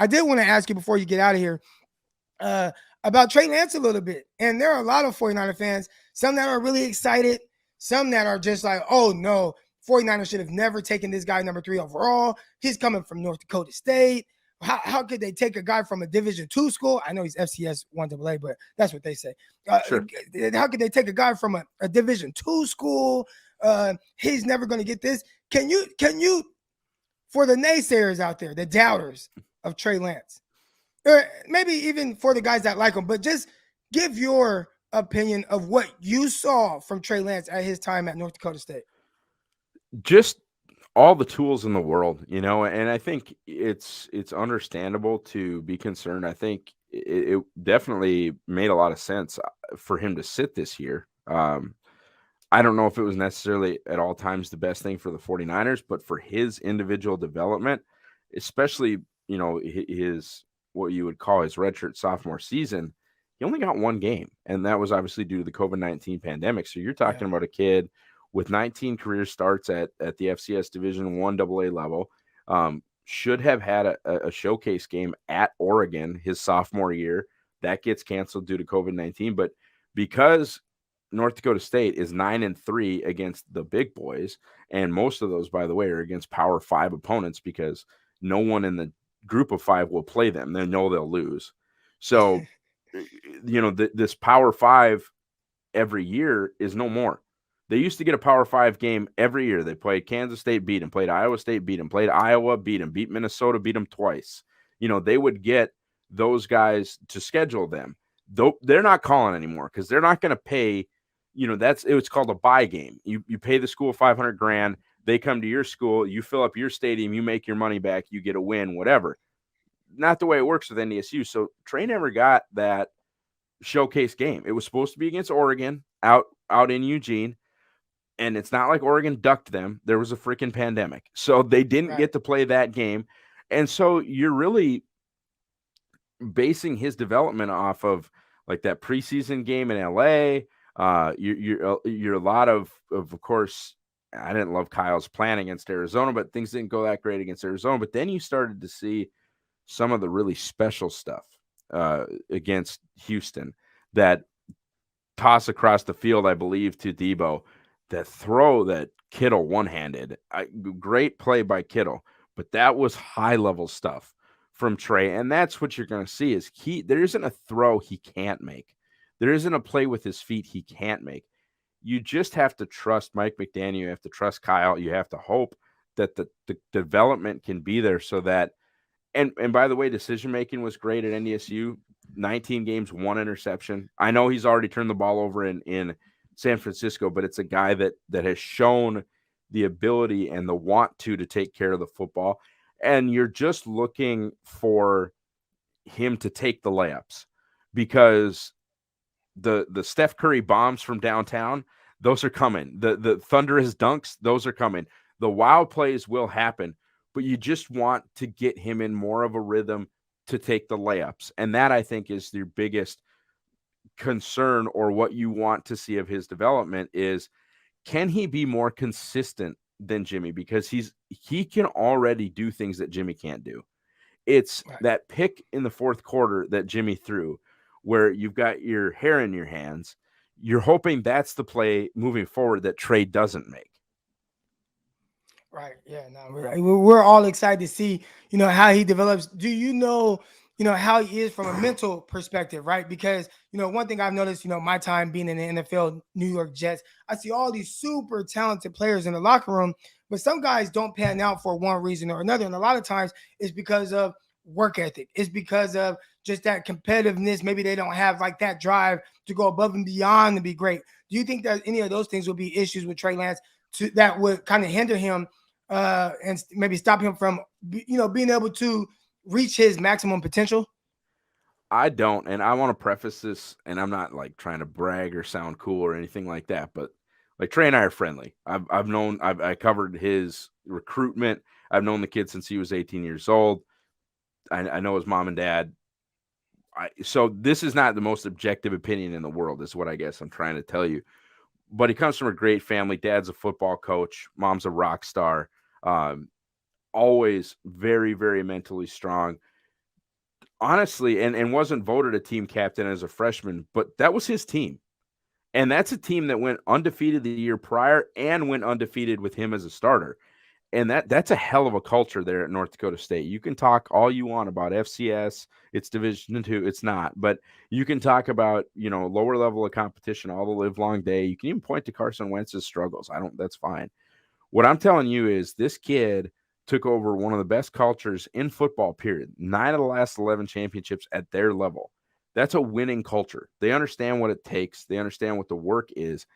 I did want to ask you before you get out of here about Trey Lance a little bit. And there are a lot of 49er fans, some that are really excited, some that are just like, oh no, 49ers should have never taken this guy number 3 overall. He's coming from North Dakota State. How could they take a guy from a Division II school? I know he's FCS 1AA, but that's what they say. Sure. How could they take a guy from a Division II school? He's never going to get this. Can you, for the naysayers out there, the doubters of Trey Lance, or maybe even for the guys that like him, but just give your opinion of what you saw from Trey Lance at his time at North Dakota State. Just all the tools in the world, and I think it's understandable to be concerned. I think it definitely made a lot of sense for him to sit this year. I don't know if it was necessarily at all times the best thing for the 49ers, but for his individual development, especially, his what you would call his redshirt sophomore season, he only got one game, and that was obviously due to the COVID-19 pandemic. So you're talking about a kid with 19 career starts at the FCS Division I AA level, should have had a showcase game at Oregon his sophomore year. That gets canceled due to COVID-19, but because North Dakota State is 9-3 against the big boys, and most of those, by the way, are against Power 5 opponents because no one in the group of 5 will play them. They know they'll lose. So, this Power 5 every year is no more. They used to get a Power 5 game every year. They played Kansas State, beat them, played Iowa State, beat them, played Iowa, beat them, beat Minnesota, beat them twice. They would get those guys to schedule them. Though they're not calling anymore because they're not going to pay. It's called a buy game. You pay the school $500,000. They come to your school, you fill up your stadium, you make your money back, you get a win, whatever. Not the way it works with NDSU. So Trey never got that showcase game. It was supposed to be against Oregon out in Eugene, and it's not like Oregon ducked them. There was a freaking pandemic, so they didn't get to play that game. And so you're really basing his development off of like that preseason game in LA. You're a lot of course. I didn't love Kyle's plan against Arizona, but things didn't go that great against Arizona. But then you started to see some of the really special stuff against Houston. That toss across the field, I believe, to Debo, that throw that Kittle one-handed. Great play by Kittle, but that was high-level stuff from Trey, and that's what you're going to see is there isn't a throw he can't make. There isn't a play with his feet he can't make. You just have to trust Mike McDaniel. You have to trust Kyle. You have to hope that the development can be there so that and by the way, decision-making was great at NDSU. 19 games, 1 interception. I know he's already turned the ball over in San Francisco, but it's a guy that has shown the ability and the want to take care of the football. And you're just looking for him to take the layups because the Steph Curry bombs from downtown, those are coming. The thunderous dunks, those are coming. The wild plays will happen, but you just want to get him in more of a rhythm to take the layups. And that, I think, is your biggest concern, or what you want to see of his development is, can he be more consistent than Jimmy? Because he can already do things that Jimmy can't do. It's that pick in the fourth quarter that Jimmy threw where you've got your hair in your hands. You're hoping that's the play moving forward that Trey doesn't make. Right. Yeah. No, we're all excited to see, how he develops. Do how he is from a mental perspective, right? Because, one thing I've noticed, my time being in the NFL, New York Jets, I see all these super talented players in the locker room, but some guys don't pan out for one reason or another. And a lot of times it's because of work ethic. It's because of just that competitiveness. Maybe they don't have like that drive to go above and beyond to be great. Do you think that any of those things would be issues with Trey Lance that would kind of hinder him and maybe stop him from, being able to reach his maximum potential? I don't, and I want to preface this, and I'm not like trying to brag or sound cool or anything like that, but like Trey and I are friendly. I covered his recruitment. I've known the kid since he was 18 years old. I know his mom and dad. So this is not the most objective opinion in the world, is what I guess I'm trying to tell you. But he comes from a great family. Dad's a football coach. Mom's a rock star. Always very, very mentally strong. honestly, and wasn't voted a team captain as a freshman, but that was his team. And that's a team that went undefeated the year prior and went undefeated with him as a starter. And that's a hell of a culture there at North Dakota State. You can talk all you want about FCS, it's Division II, it's not, but you can talk about, lower level of competition all the live long day. You can even point to Carson Wentz's struggles. I don't That's fine. What I'm telling you is this kid took over one of the best cultures in football, period. 9 of the last 11 championships at their level. That's a winning culture. They understand what it takes. They understand what the work is.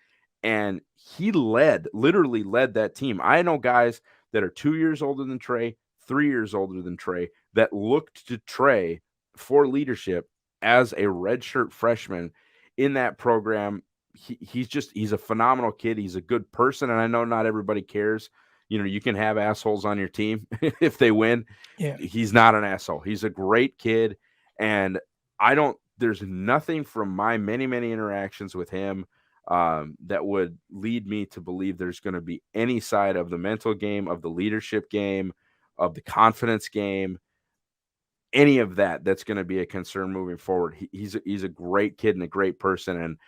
And he literally led that team. I know guys that are 2 years older than Trey, 3 years older than Trey, that looked to Trey for leadership as a redshirt freshman in that program. He's a phenomenal kid. He's a good person. And I know not everybody cares. You can have assholes on your team if they win. Yeah. He's not an asshole. He's a great kid. And there's nothing from my many, many interactions with him that would lead me to believe there's going to be any side of the mental game, of the leadership game, of the confidence game, any of that's going to be a concern moving forward. He's a great kid and a great person. And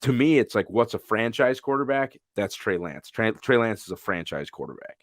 to me, it's like, what's a franchise quarterback? That's Trey Lance. Trey Lance is a franchise quarterback.